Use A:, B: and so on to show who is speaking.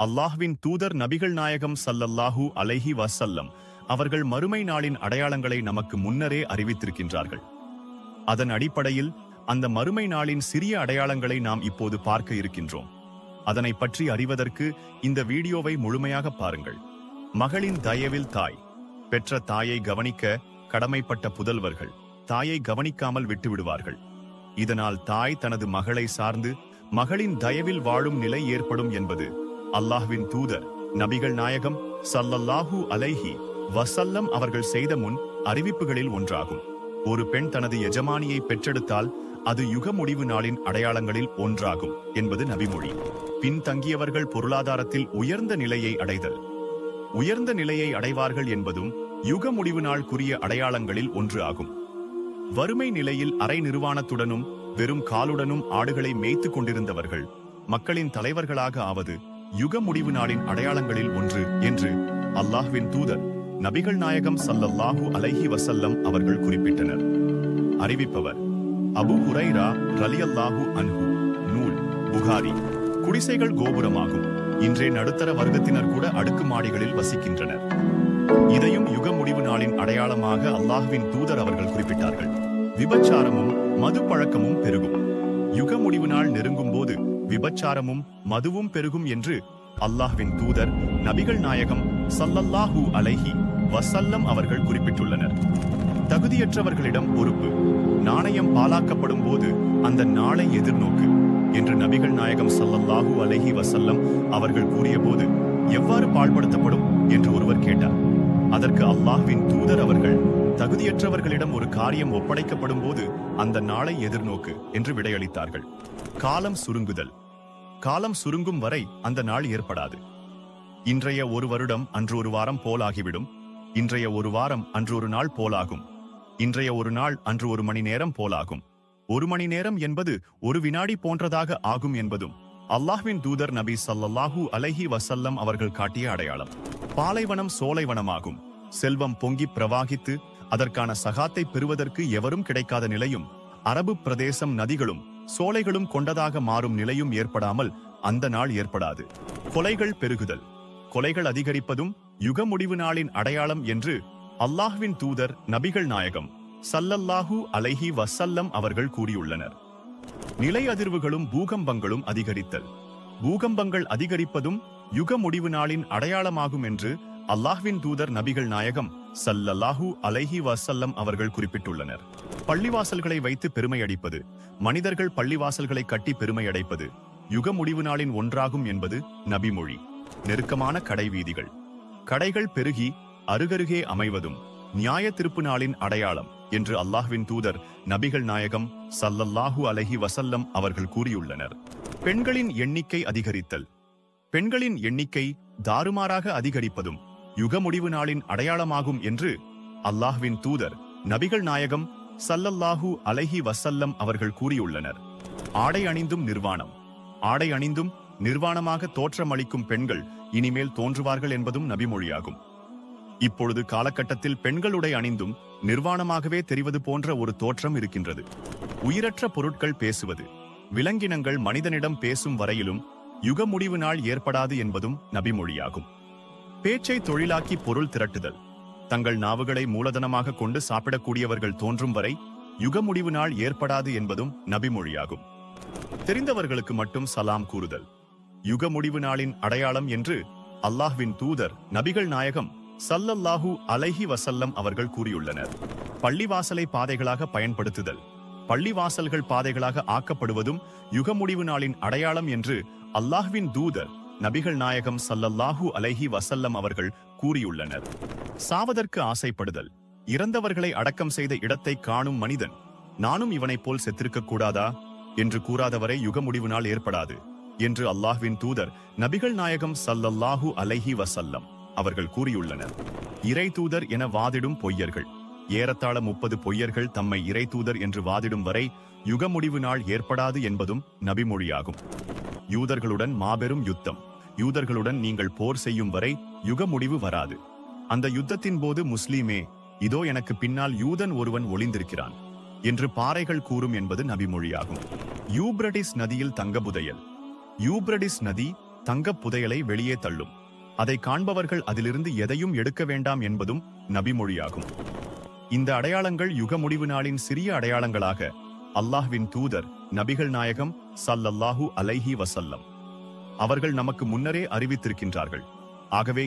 A: அல்லாஹ்வின் தூதர் நபிகள் நாயகம் ஸல்லல்லாஹு அலைஹி வஸல்லம் அவர்கள் மறுமை நாளின் அடையாளங்களை நமக்கு முன்னரே அறிவித்திருக்கின்றார்கள். அதன் அடிப்படையில் அந்த மறுமை நாளின் சிறிய அடையாளங்களை நாம் இப்போது பார்க்க இருக்கின்றோம். அதனை பற்றி அறிவதற்கு இந்த வீடியோவை முழுமையாக பாருங்கள். மகளின் தயவில் தாய். பெற்ற தாயை கவனிக்க கடமைப்பட்ட புதல்வர்கள் தாயை கவனிக்காமல் விட்டுவிடுவார்கள். இதனால் தாய் தனது மகளை சார்ந்து மகளின் தயவில் வாழும் நிலை ஏற்படும் என்பது அல்லாஹ்வின் தூதர் நபிகள் நாயகம் ஸல்லல்லாஹு அலைஹி வஸல்லம் அவர்கள் செய்த முன் அறிவிப்புகளில் ஒன்றாகும். ஒரு பெண் தனது எஜமானியை பெற்றெடுத்தால் அது யுக முடிவு நாளின் அடையாளங்களில் ஒன்றாகும் என்பது நபிமொழி. பின்தங்கியவர்கள் பொருளாதாரத்தில் உயர்ந்த நிலையை அடைதல். உயர்ந்த நிலையை அடைவார்கள் என்பதும் யுக முடிவு நாள் கூறிய அடையாளங்களில் ஒன்று ஆகும். வறுமை நிலையில் அரை நிர்வாணத்துடனும் வெறும் காலுடனும் ஆடுகளை மேய்த்துக் கொண்டிருந்தவர்கள் மக்களின் தலைவர்களாக ஆவது யுக முடிவு நாளின் அடையாளங்களில் ஒன்று என்று அல்லாஹ்வின் தூதர் நபிகள் நாயகம் ஸல்லல்லாஹு அலைஹி வஸல்லம் அவர்கள் குறிப்பிட்டனர். அறிவிப்பவர் அபூ ஹுரைரா ரலியல்லாஹு அன்ஹு. நூல் புகாரி. குடிசைகள் கோபுரமாகும். இன்றே நடுத்தர வர்க்கத்தினர் கூட அடுக்குமாடிகளில் வசிக்கின்றனர். இதையும் யுக முடிவு நாளின் அடையாளமாக அல்லாஹ்வின் தூதர் அவர்கள் குறிப்பிட்டார்கள். விபச்சாரமும் மது பழக்கமும் பெருகும். யுக முடிவு நாள் நெருங்கும் போது விபச்சாரமும் மதுவும் பெருகும் என்று அல்லாஹ்வின் தூதர் நபிகள் நாயகம் ஸல்லல்லாஹு அலைஹி வஸல்லம் அவர்கள் குறிப்பிட்டுள்ளனர். தகுதியற்றவர்களிடம் பொறுப்பு. நாணயம் பாலாக்கப்படும் போது அந்த நாளை எதிர்நோக்கு என்று நபிகள் நாயகம் ஸல்லல்லாஹு அலைஹி வஸல்லம் அவர்கள் கூறிய போது எவ்வாறு பாழ்படுத்தப்படும் என்று ஒருவர் கேட்டார். அதற்கு அல்லாஹ்வின் தூதர் அவர்கள் தகுதியற்றவர்களிடம் ஒரு காரியம் ஒப்படைக்கப்படும் போது அந்த நாளை எதிர்நோக்கு என்று விடையளித்தார்கள். காலம் சுருங்குதல். காலம் சுருங்கும் வரை அந்த நாள் ஏற்படாது. இன்றைய ஒரு வருடம் அன்று ஒரு வாரம் போலாகிவிடும். இன்றைய ஒரு வாரம் அன்று ஒரு நாள் போலாகும். இன்றைய ஒரு நாள் அன்று ஒரு மணி நேரம் போலாகும். ஒரு மணி நேரம் என்பது ஒரு வினாடி போன்றதாக ஆகும் என்பதும் அல்லாஹ்வின் தூதர் நபி ஸல்லல்லாஹு அலைஹி வஸல்லம் அவர்கள் காட்டிய அடையாளம். பாலைவனம் சோலைவனமாகும். செல்வம் பொங்கி பிரவாகித்து அதற்கான சகாத்தை பெறுவதற்கு எவரும் கிடைக்காத நிலையும் அரபு பிரதேசம் நதிகளும் சோலைகளும் கொண்டதாக மாறும் நிலையும் ஏற்படாமல் அந்த நாள் ஏற்படாது. கொலைகள் பெருகுதல். கொலைகள் அதிகரிப்பதும் யுக முடிவு நாளின் அடையாளம் என்று அல்லாஹ்வின் தூதர் நபிகள் நாயகம் ஸல்லல்லாஹு அலைஹி வஸல்லம் அவர்கள் கூறியுள்ளனர். நிலை அதிர்வுகளும் பூகம்பங்களும் அதிகரித்தல். பூகம்பங்கள் அதிகரிப்பதும் யுக முடிவு நாளின் அடையாளமாகும் என்று அல்லாஹ்வின் தூதர் நபிகள் நாயகம் ஸல்லல்லாஹு அலைஹி வஸல்லம் அவர்கள் குறிப்பிட்டுள்ளனர். பள்ளிவாசல்களை வைத்து பெருமை அடிப்பது. மனிதர்கள் பள்ளிவாசல்களை கட்டி பெருமை அடைப்பது யுக முடிவு நாளின் ஒன்றாகும் என்பது நபிமொழி. நெருக்கமான கடை வீதிகள். கடைகள் பெருகி அருகருகே அமைவதும் நியாய திருப்பு நாளின் அடையாளம் என்று அல்லாஹ்வின் தூதர் நபிகள் நாயகம் ஸல்லல்லாஹு அலைஹி வஸல்லம் அவர்கள் கூறியுள்ளனர். பெண்களின் எண்ணிக்கை அதிகரித்தல். பெண்களின் எண்ணிக்கை தாறுமாறாக அதிகரிப்பதும் யுக முடிவு நாளின் அடையாளமாகும் என்று அல்லாஹ்வின் தூதர் நபிகள் நாயகம் ஸல்லல்லாஹு அலைஹி வஸல்லம் அவர்கள் கூறியுள்ளனர். ஆடை அணிந்தும் நிர்வாணம். ஆடை அணிந்தும் நிர்வாணமாக தோற்றமளிக்கும் பெண்கள் இனிமேல் தோன்றுவார்கள் என்பதும் நபிமொழியாகும். இப்பொழுது காலகட்டத்தில் பெண்களுடை அணிந்தும் நிர்வாணமாகவே தெரிவது போன்ற ஒரு தோற்றம் இருக்கின்றது. உயிரற்ற பொருட்கள் பேசுவது. விலங்கினங்கள் மனிதனிடம் பேசும் வரையிலும் யுக முடிவு நாள் ஏற்படாது என்பதும் நபிமொழியாகும். பேச்சை தொழிலாக்கி பொருள் திரட்டுதல். தங்கள் நாவுகளை மூலதனமாக கொண்டு சாப்பிடக்கூடியவர்கள் தோன்றும் வரை யுக முடிவு நாள் ஏற்படாது என்பதும் நபிமொழியாகும். தெரிந்தவர்களுக்கு மட்டும் சலாம் கூறுதல். யுக முடிவு நாளின் அடையாளம் என்று அல்லாஹ்வின் தூதர் நபிகள் நாயகம் ஸல்லல்லாஹு அலைஹி வஸல்லம் அவர்கள் கூறியுள்ளனர். பள்ளிவாசலை பாதைகளாக பயன்படுத்துதல். பள்ளிவாசல்கள் பாதைகளாக ஆக்கப்படுவதும் யுக முடிவு நாளின் அடையாளம் என்று அல்லாஹ்வின் தூதர் நபிகள் நாயகம் ஸல்லல்லாஹு அலைஹி வஸல்லம் அவர்கள் கூறியுள்ளனர். சாவதற்கு ஆசைப்படுதல். இறந்தவர்களை அடக்கம் செய்த இடத்தை காணும் மனிதன் நானும் இவனைப் போல் செத்திருக்க கூடாதா என்று கூறாதவரை யுக முடிவு நாள் ஏற்படாது என்று அல்லாஹ்வின் தூதர் நபிகள் நாயகம் ஸல்லல்லாஹு அலைஹி வஸல்லம் அவர்கள் கூறியுள்ளனர். இறை தூதர் என வாதிடும் பொய்யர்கள். ஏறத்தாழ 30 பொய்யர்கள் தம்மை இறை தூதர் என்று வாதிடும் வரை யுக முடிவு நாள் ஏற்படாது என்பதும் நபிமொழியாகும். யூதர்களுடன் மாபெரும் யுத்தம். யூதர்களுடன் நீங்கள் போர் செய்யும் வரை யுக முடிவு வராது. அந்த யுத்தத்தின் போது முஸ்லீமே, இதோ எனக்கு பின்னால் யூதன் ஒருவன் ஒளிந்திருக்கிறான் என்று பாறைகள் கூறும் என்பது நபிமொழியாகும். யூப்ரடிஸ் நதியில் தங்க புதையல். யூப்ரடிஸ் நதி தங்கப் புதையலை வெளியே தள்ளும். அதை காண்பவர்கள் அதிலிருந்து எதையும் எடுக்க வேண்டாம் என்பதும் நபிமொழியாகும். இந்த அடையாளங்கள் யுக முடிவு நாளின் சிறிய அடையாளங்களாக அல்லாஹ்வின் தூதர் நபிகள் நாயகம் ஸல்லல்லாஹு அலைஹி வஸல்லம் அவர்கள் நமக்கு முன்னரே அறிவித்திருக்கின்றார்கள். ஆகவே